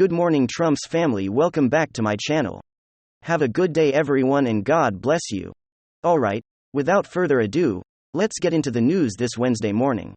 Good morning, Trump's family. Welcome back to my channel. Have a good day, everyone, and God bless you. Alright, without further ado, let's get into the news this Wednesday morning.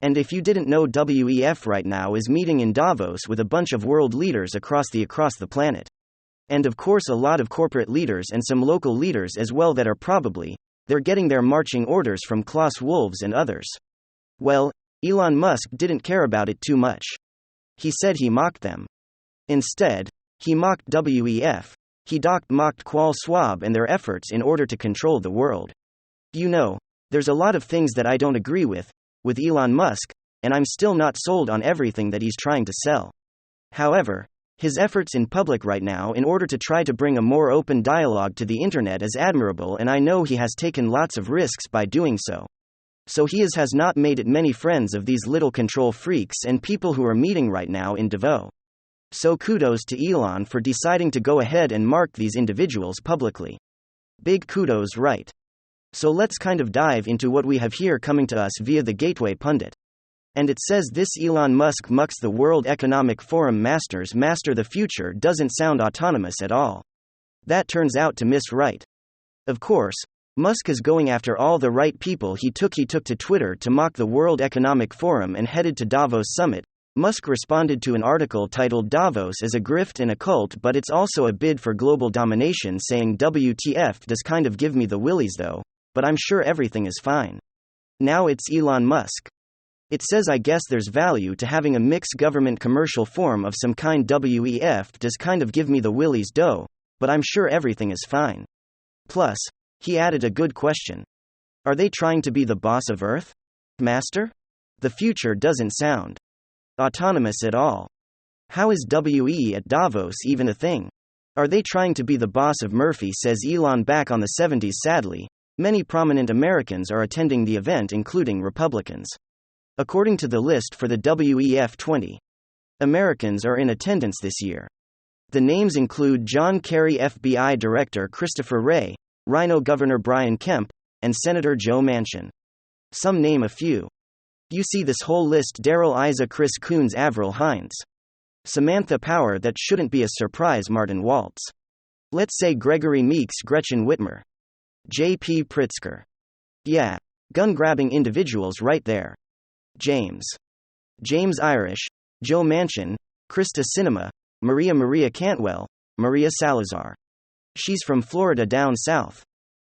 And if you didn't know, WEF right now is meeting in Davos with a bunch of world leaders across the planet. And of course, a lot of corporate leaders and some local leaders as well that are they're getting their marching orders from Klaus Wolves and others. Well, Elon Musk didn't care about it too much. He said he mocked them. Instead, he mocked WEF. He mocked Klaus Schwab and their efforts in order to control the world. You know, there's a lot of things that I don't agree with Elon Musk, and I'm still not sold on everything that he's trying to sell. However, his efforts in public right now in order to try to bring a more open dialogue to the internet is admirable, and I know he has taken lots of risks by doing so. So he has not made many friends of these little control freaks and people who are meeting right now in Davos. So kudos to Elon for deciding to go ahead and mark these individuals publicly. Big kudos, right? So let's kind of dive into what we have here coming to us via the Gateway Pundit. And it says this: Elon Musk mucks the World Economic Forum master the future doesn't sound autonomous at all. That turns out to miss right. Of course, Musk is going after all the right people. He took to Twitter to mock the World Economic Forum and headed to Davos Summit. Musk responded to an article titled "Davos is a grift and a cult, but it's also a bid for global domination," saying, "WTF does kind of give me the willies though, but I'm sure everything is fine." Now it's Elon Musk. It says, "I guess there's value to having a mixed government commercial form of some kind. WEF does kind of give me the willies though, but I'm sure everything is fine." Plus, he added a good question. Are they trying to be the boss of Earth? Master? The future doesn't sound autonomous at all. How is WE at Davos even a thing? Are they trying to be the boss of Murphy, says Elon back on the 70s. Sadly, many prominent Americans are attending the event, including Republicans. According to the list for the WEF 20, Americans are in attendance this year. The names include John Kerry, FBI Director Christopher Wray, Rhino Governor Brian Kemp, and Senator Joe Manchin. Some name a few. You see this whole list: Daryl Issa, Chris Coons, Avril Haines, Samantha Power. That shouldn't be a surprise. Martin Waltz. Let's say Gregory Meeks, Gretchen Whitmer, J.P. Pritzker. Yeah, gun-grabbing individuals right there. James Irish, Joe Manchin, Krista Sinema, Maria Cantwell, Maria Salazar. She's from Florida down south.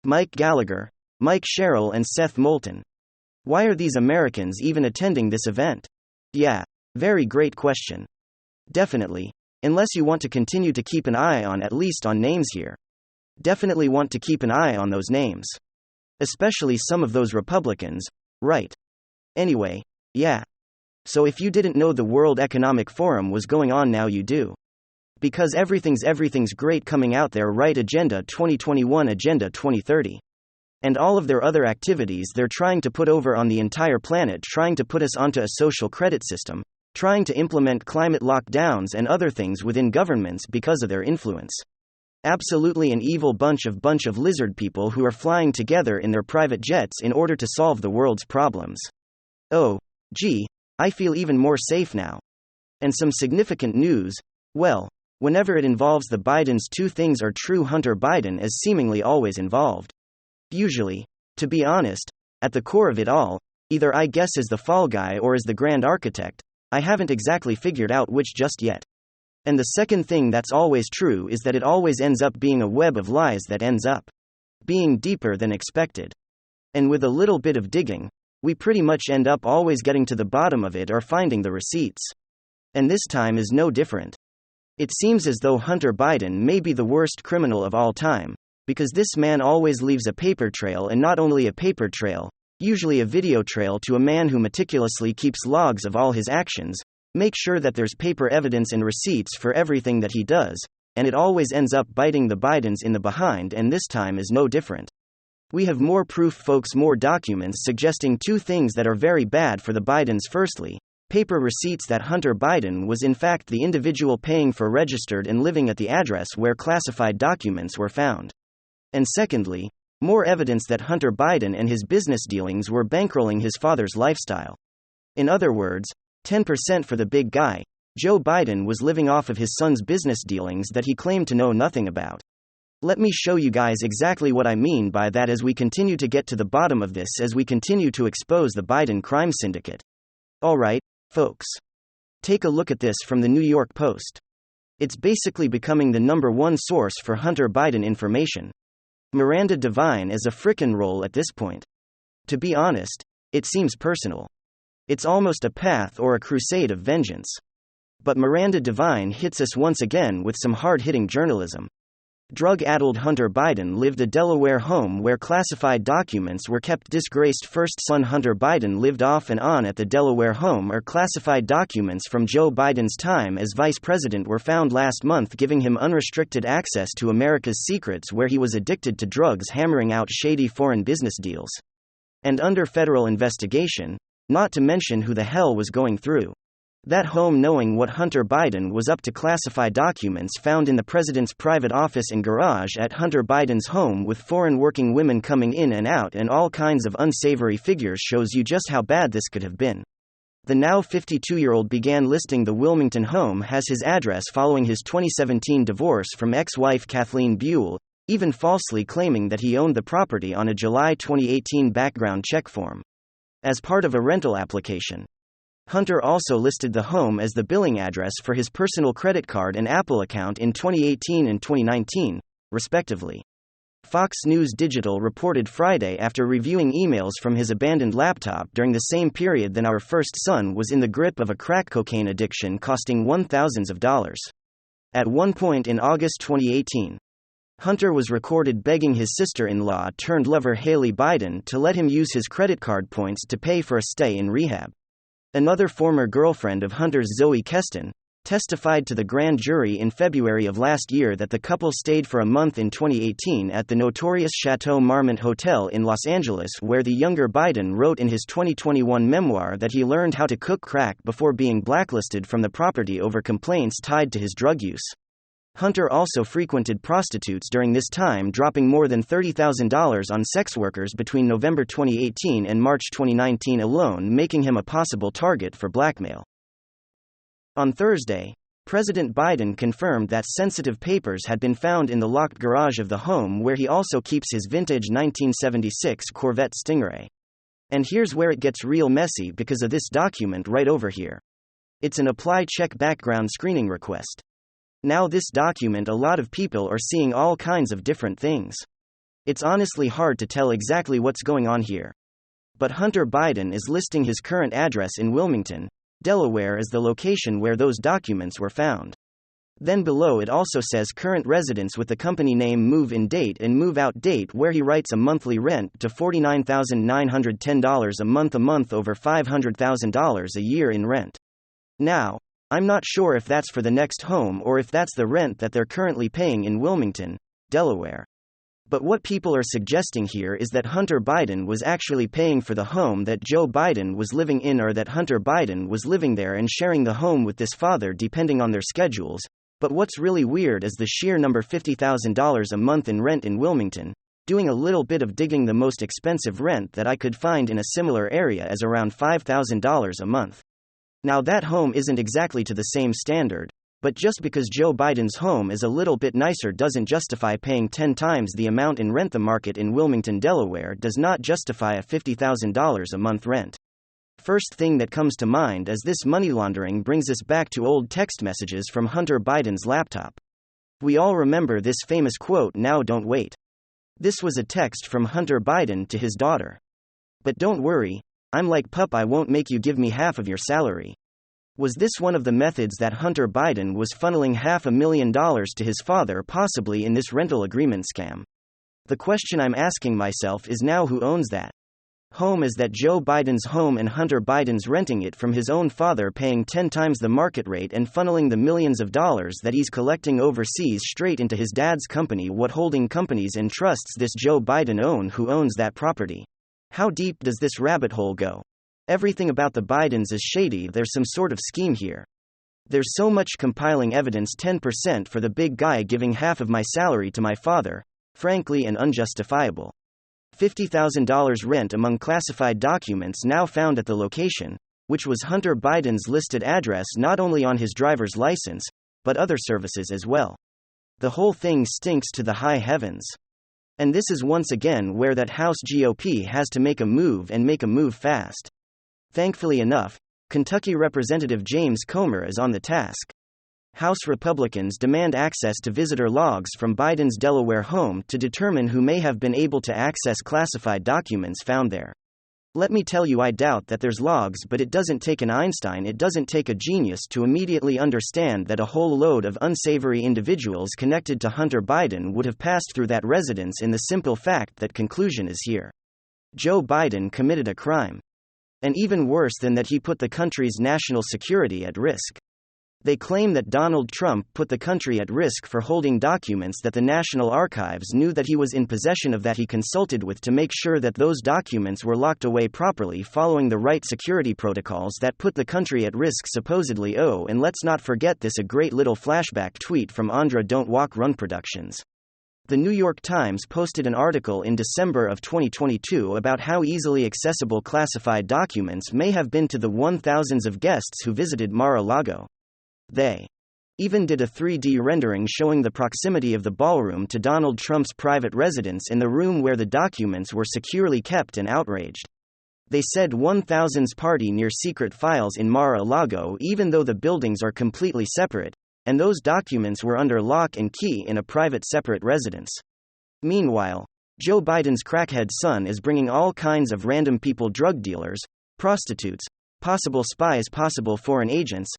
Mike Gallagher, Mike Sherrill, and Seth Moulton. Why are these Americans even attending this event? Yeah, very great question. Definitely, unless you want to continue to keep an eye on at least on names here. Definitely want to keep an eye on those names. Especially some of those Republicans, right? Anyway, yeah. So if you didn't know the World Economic Forum was going on, now you do. Because everything's great coming out there, right? Agenda 2021, Agenda 2030. And all of their other activities they're trying to put over on the entire planet, trying to put us onto a social credit system, trying to implement climate lockdowns and other things within governments because of their influence. Absolutely an evil bunch of lizard people who are flying together in their private jets in order to solve the world's problems. Oh, gee, I feel even more safe now. And some significant news, well, whenever it involves the Bidens, two things are true: Hunter Biden is seemingly always involved. Usually, to be honest, at the core of it all, either I guess is the fall guy or is the grand architect. I haven't exactly figured out which just yet. And the second thing that's always true is that it always ends up being a web of lies that ends up being deeper than expected. And with a little bit of digging, we pretty much end up always getting to the bottom of it or finding the receipts. And this time is no different. It seems as though Hunter Biden may be the worst criminal of all time, because this man always leaves a paper trail, and not only a paper trail, usually a video trail, to a man who meticulously keeps logs of all his actions, make sure that there's paper evidence and receipts for everything that he does, and it always ends up biting the Bidens in the behind, and this time is no different. We have more proof, folks, more documents suggesting two things that are very bad for the Bidens. Firstly, paper receipts that Hunter Biden was in fact the individual paying for, registered and living at the address where classified documents were found. And secondly, more evidence that Hunter Biden and his business dealings were bankrolling his father's lifestyle. In other words, 10% for the big guy, Joe Biden was living off of his son's business dealings that he claimed to know nothing about. Let me show you guys exactly what I mean by that as we continue to get to the bottom of this, as we continue to expose the Biden crime syndicate. Alright, folks. Take a look at this from the New York Post. It's basically becoming the #1 source for Hunter Biden information. Miranda Devine is a frickin' role at this point. To be honest, it seems personal. It's almost a path or a crusade of vengeance. But Miranda Devine hits us once again with some hard-hitting journalism. Drug-addled Hunter Biden lived a Delaware home where classified documents were kept. Disgraced first son Hunter Biden lived off and on at the Delaware home, or classified documents from Joe Biden's time as vice president were found last month, giving him unrestricted access to America's secrets, where he was addicted to drugs, hammering out shady foreign business deals. And under federal investigation, not to mention who the hell was going through that home knowing what Hunter Biden was up to. Classified documents found in the president's private office and garage at Hunter Biden's home, with foreign working women coming in and out and all kinds of unsavory figures, shows you just how bad this could have been. The now 52-year-old began listing the Wilmington home as his address following his 2017 divorce from ex-wife Kathleen Buell, even falsely claiming that he owned the property on a July 2018 background check form. As part of a rental application, Hunter also listed the home as the billing address for his personal credit card and Apple account in 2018 and 2019, respectively. Fox News Digital reported Friday, after reviewing emails from his abandoned laptop during the same period, that our first son was in the grip of a crack cocaine addiction costing thousands of dollars. At one point in August 2018, Hunter was recorded begging his sister-in-law turned lover Haley Biden to let him use his credit card points to pay for a stay in rehab. Another former girlfriend of Hunter's, Zoe Keston, testified to the grand jury in February of last year that the couple stayed for a month in 2018 at the notorious Chateau Marmont Hotel in Los Angeles, where the younger Biden wrote in his 2021 memoir that he learned how to cook crack before being blacklisted from the property over complaints tied to his drug use. Hunter also frequented prostitutes during this time, dropping more than $30,000 on sex workers between November 2018 and March 2019 alone, making him a possible target for blackmail. On Thursday, President Biden confirmed that sensitive papers had been found in the locked garage of the home, where he also keeps his vintage 1976 Corvette Stingray. And here's where it gets real messy because of this document right over here. It's an apply check background screening request. Now, this document, a lot of people are seeing all kinds of different things. It's honestly hard to tell exactly what's going on here. But Hunter Biden is listing his current address in Wilmington, Delaware as the location where those documents were found. Then below it also says current residence with the company name, move-in date and move-out date, where he writes a monthly rent to $49,910 a month over $500,000 a year in rent. Now, I'm not sure if that's for the next home or if that's the rent that they're currently paying in Wilmington, Delaware. But what people are suggesting here is that Hunter Biden was actually paying for the home that Joe Biden was living in, or that Hunter Biden was living there and sharing the home with this father, depending on their schedules. But what's really weird is the sheer number, $50,000 a month in rent in Wilmington. Doing a little bit of digging, the most expensive rent that I could find in a similar area is around $5,000 a month. Now, that home isn't exactly to the same standard, but just because Joe Biden's home is a little bit nicer doesn't justify paying 10 times the amount in rent. The market in Wilmington, Delaware does not justify a $50,000 a month rent. First thing that comes to mind as this money laundering brings us back to old text messages from Hunter Biden's laptop. We all remember this famous quote, "Now don't wait." This was a text from Hunter Biden to his daughter. "But don't worry, I'm like pup, I won't make you give me half of your salary." Was this one of the methods that Hunter Biden was funneling $500,000 to his father, possibly in this rental agreement scam? The question I'm asking myself is now, who owns that home? Is that Joe Biden's home and Hunter Biden's renting it from his own father, paying 10 times the market rate and funneling the millions of dollars that he's collecting overseas straight into his dad's company? What holding companies and trusts this Joe Biden own? Who owns that property? How deep does this rabbit hole go? Everything about the Bidens is shady. There's some sort of scheme here. There's so much compiling evidence. 10% for the big guy giving half of my salary to my father, frankly and unjustifiable. $50,000 rent among classified documents now found at the location. which was Hunter Biden's listed address not only on his driver's license, but other services as well. The whole thing stinks to the high heavens. And this is once again where that House GOP has to make a move and make a move fast. Thankfully enough, Kentucky Representative James Comer is on the task. House Republicans demand access to visitor logs from Biden's Delaware home to determine who may have been able to access classified documents found there. Let me tell you, I doubt that there's logs, but it doesn't take an Einstein, it doesn't take a genius to immediately understand that a whole load of unsavory individuals connected to Hunter Biden would have passed through that residence in the simple fact that conclusion is here. Joe Biden committed a crime. And even worse than that, he put the country's national security at risk. They claim that Donald Trump put the country at risk for holding documents that the National Archives knew that he was in possession of, that he consulted with to make sure that those documents were locked away properly following the right security protocols that put the country at risk supposedly. Oh, and let's not forget this, a great little flashback tweet from Andra Don't Walk Run Productions. The New York Times posted an article in December of 2022 about how easily accessible classified documents may have been to the thousands of guests who visited Mar-a-Lago. They even did a 3D rendering showing the proximity of the ballroom to Donald Trump's private residence in the room where the documents were securely kept, and outraged. They said 1000's party near secret files in Mar-a-Lago, even though the buildings are completely separate, and those documents were under lock and key in a private separate residence. Meanwhile, Joe Biden's crackhead son is bringing all kinds of random people, drug dealers, prostitutes, possible spies, possible foreign agents,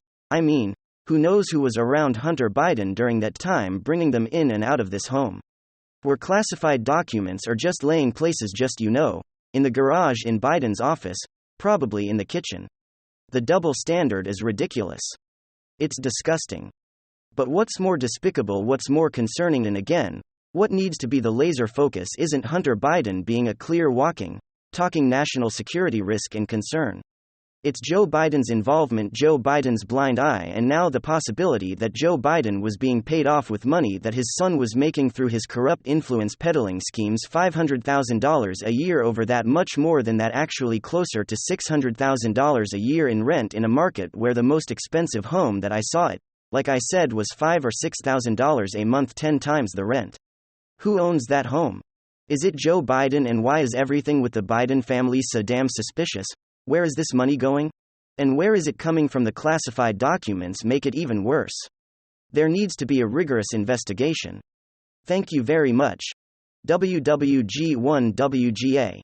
who knows who was around Hunter Biden during that time, bringing them in and out of this home. Where classified documents are just laying places, just in the garage, in Biden's office, probably in the kitchen. The double standard is ridiculous. It's disgusting. But what's more despicable, what's more concerning, and again, what needs to be the laser focus isn't Hunter Biden being a clear walking, talking national security risk and concern. It's Joe Biden's involvement, Joe Biden's blind eye, and now the possibility that Joe Biden was being paid off with money that his son was making through his corrupt influence peddling schemes. $500,000 a year, over that, much more than that, actually closer to $600,000 a year in rent in a market where the most expensive home that I saw it, like I said, was $5,000 or $6,000 a month, 10 times the rent. Who owns that home? Is it Joe Biden? And why is everything with the Biden family so damn suspicious? Where is this money going? And where is it coming from? The classified documents make it even worse. There needs to be a rigorous investigation. Thank you very much. WWG1WGA.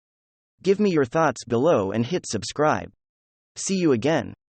Give me your thoughts below and hit subscribe. See you again.